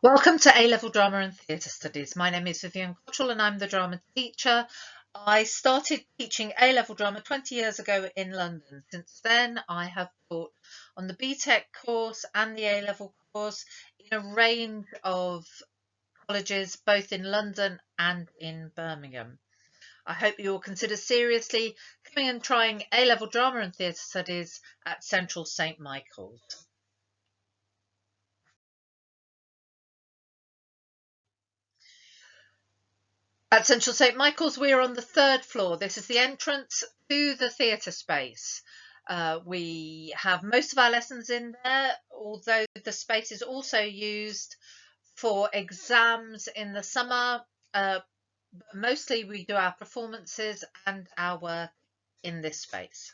Welcome to A-Level Drama and Theatre Studies. My name is Vivian Cottrell and I'm the drama teacher. I started teaching A-Level drama 20 years ago in London. Since then, I have taught on the BTEC course and the A-Level course in a range of colleges, both in London and in Birmingham. I hope you will consider seriously coming and trying A-Level drama and theatre studies at Central St Michael's. At Central St Michael's, we're on the third floor. This is the entrance to the theatre space. We have most of our lessons in there, although the space is also used for exams in the summer. Mostly we do our performances and our work in this space.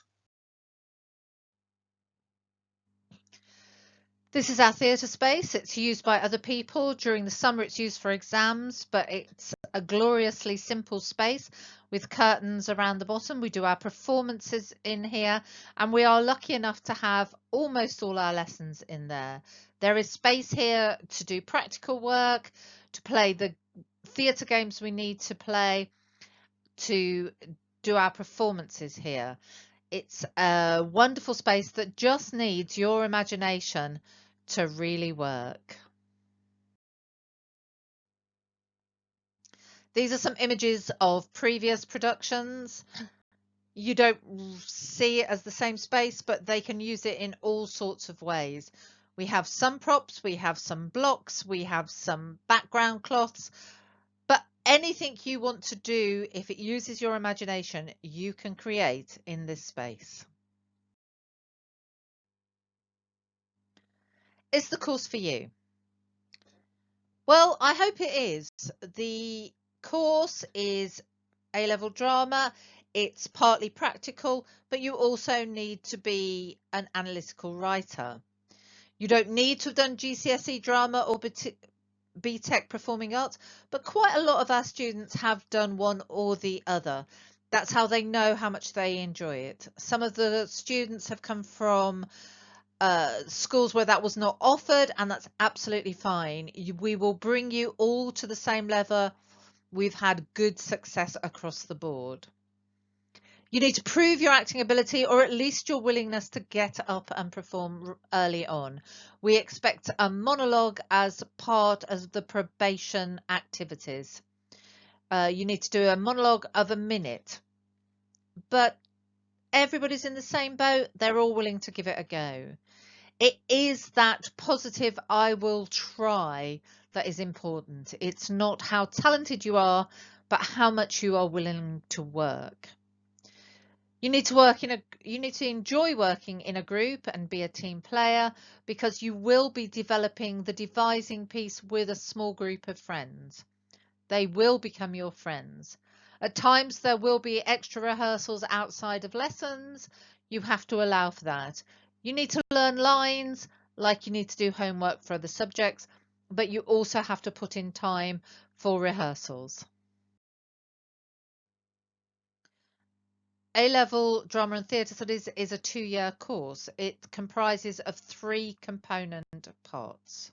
This is our theatre space. It's used by other people. During the summer it's used for exams, but it's a gloriously simple space with curtains around the bottom. We do our performances in here, and we are lucky enough to have almost all our lessons in there. There is space here to do practical work, to play the theatre games we need to play, to do our performances here. It's a wonderful space that just needs your imagination to really work. These are some images of previous productions. You don't see it as the same space, but they can use it in all sorts of ways. We have some props, we have some blocks, we have some background cloths, but anything you want to do, if it uses your imagination, you can create in this space. Is the course for you? Well, I hope it is. The course is A-level drama. It's partly practical, but you also need to be an analytical writer. You don't need to have done GCSE drama or BTEC performing arts, but quite a lot of our students have done one or the other. That's how they know how much they enjoy it. Some of the students have come from schools where that was not offered, and that's absolutely fine. We will bring you all to the same level. We've had good success across the board. You need to prove your acting ability, or at least your willingness to get up and perform early on. We expect a monologue as part of the probation activities. You need to do a monologue of a minute, but everybody's in the same boat. They're all willing to give it a go. It is that positive "I will try" that is important. It's not how talented you are, but how much you are willing to work. You need to enjoy working in a group and be a team player, because you will be developing the devising piece with a small group of friends. They will become your friends. At times there will be extra rehearsals outside of lessons. You have to allow for that. You need to learn lines like you need to do homework for other subjects, but you also have to put in time for rehearsals. A-level drama and theatre studies is a 2-year course. It comprises of 3 component parts.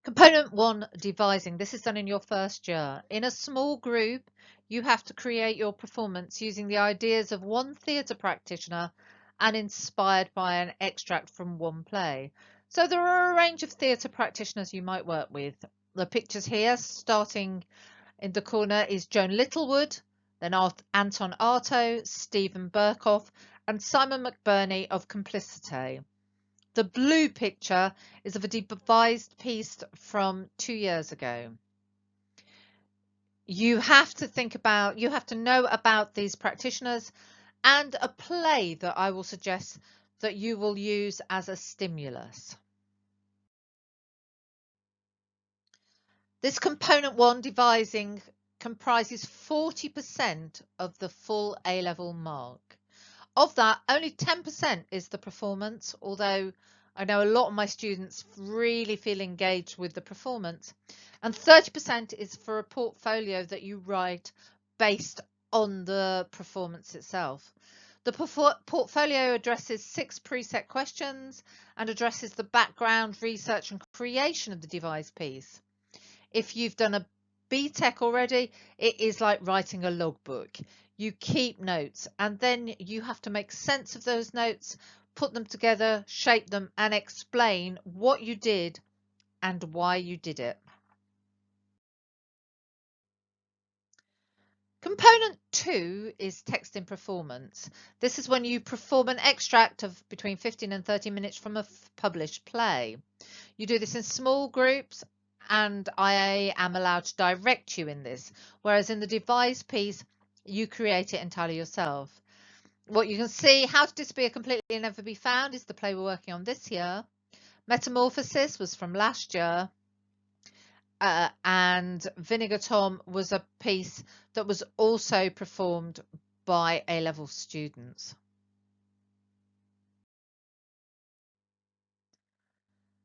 Component 1, devising. This is done in your first year. In a small group, you have to create your performance using the ideas of one theatre practitioner and inspired by an extract from one play. So there are a range of theatre practitioners you might work with. The pictures here, starting in the corner, is Joan Littlewood, then Anton Arto, Stephen Burkhoff, and Simon McBurney of Complicité. The blue picture is of a devised piece from 2 years ago. You have to know about these practitioners and a play that I will suggest that you will use as a stimulus. This component 1, devising, comprises 40% of the full A-level mark. Of that, only 10% is the performance, although I know a lot of my students really feel engaged with the performance, and 30% is for a portfolio that you write based on the performance itself. The portfolio addresses 6 preset questions and addresses the background, research and creation of the devised piece. If you've done a BTEC already, it is like writing a logbook. You keep notes and then you have to make sense of those notes, put them together, shape them and explain what you did and why you did it. Component 2 is text in performance. This is when you perform an extract of between 15 and 30 minutes from a published play. You do this in small groups and I am allowed to direct you in this, whereas in the devised piece, you create it entirely yourself. What you can see, How to Disappear Completely and Never Be Found is the play we're working on this year. Metamorphosis was from last year. And Vinegar Tom was a piece that was also performed by A-level students.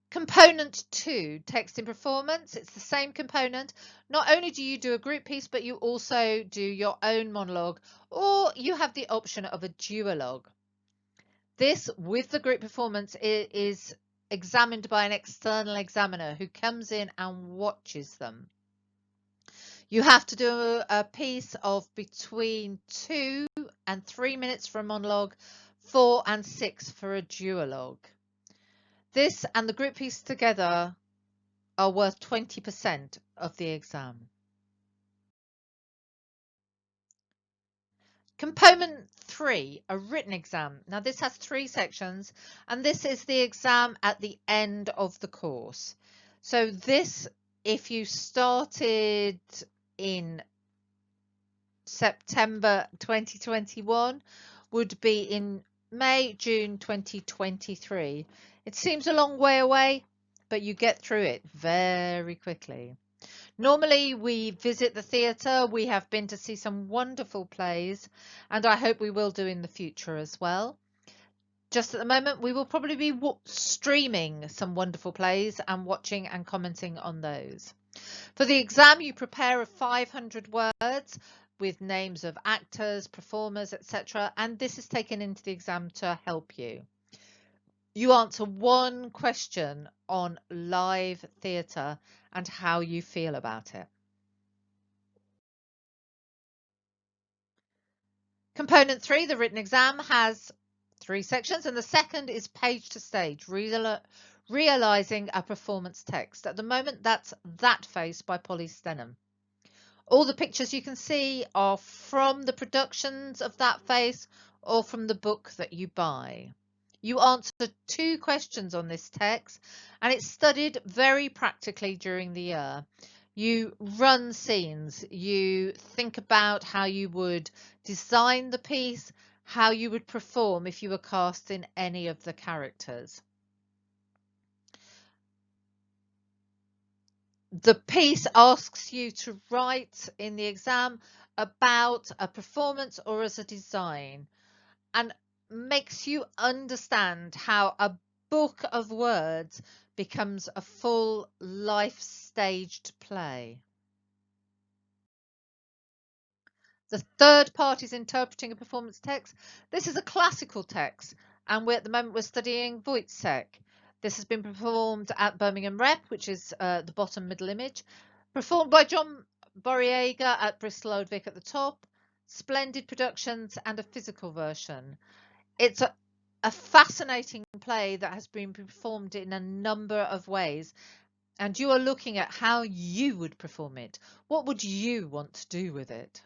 Component 2, text in performance. It's the same component. Not only do you do a group piece, but you also do your own monologue, or you have the option of a duologue. This, with the group performance, is examined by an external examiner who comes in and watches them. You have to do a piece of between 2 and 3 minutes for a monologue, 4 and 6 for a duologue. This and the group piece together are worth 20% of the exam. Component 3, a written exam. Now this has 3 sections and this is the exam at the end of the course. So this, if you started in September 2021, would be in May, June 2023. It seems a long way away, but you get through it very quickly. Normally we visit the theatre. We have been to see some wonderful plays, and I hope we will do in the future as well. Just at the moment, we will probably be streaming some wonderful plays and watching and commenting on those. For the exam, you prepare 500 words with names of actors, performers, etc. And this is taken into the exam to help you. You answer one question on live theatre and how you feel about it. Component 3, the written exam, has 3 sections, and the second is page to stage, realising a performance text. At the moment, that's That Face by Polly Stenham. All the pictures you can see are from the productions of That Face or from the book that you buy. You answer 2 questions on this text and it's studied very practically during the year. You run scenes, you think about how you would design the piece, how you would perform if you were cast in any of the characters. The piece asks you to write in the exam about a performance or as a design and makes you understand how a book of words becomes a full life staged play. The third part is interpreting a performance text. This is a classical text and at the moment we're studying Wojciech. This has been performed at Birmingham Rep, which is the bottom middle image, performed by John Borriega at Bristol Old Vic at the top, splendid productions and a physical version. It's a fascinating play that has been performed in a number of ways and you are looking at how you would perform it. What would you want to do with it?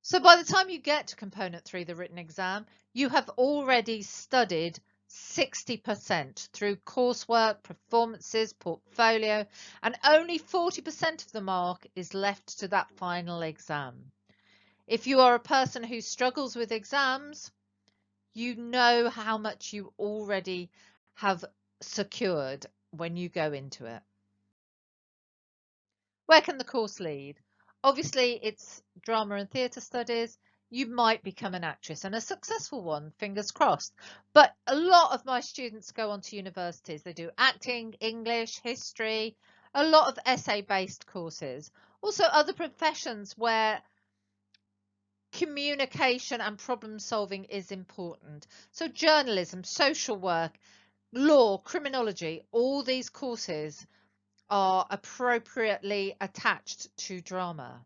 So by the time you get to component 3, the written exam, you have already studied 60% through coursework, performances, portfolio, and only 40% of the mark is left to that final exam. If you are a person who struggles with exams, you know how much you already have secured when you go into it. Where can the course lead? Obviously, it's drama and theatre studies. You might become an actress and a successful one, fingers crossed. But a lot of my students go on to universities. They do acting, English, history, a lot of essay-based courses. Also other professions where communication and problem solving is important. So journalism, social work, law, criminology, all these courses are appropriately attached to drama.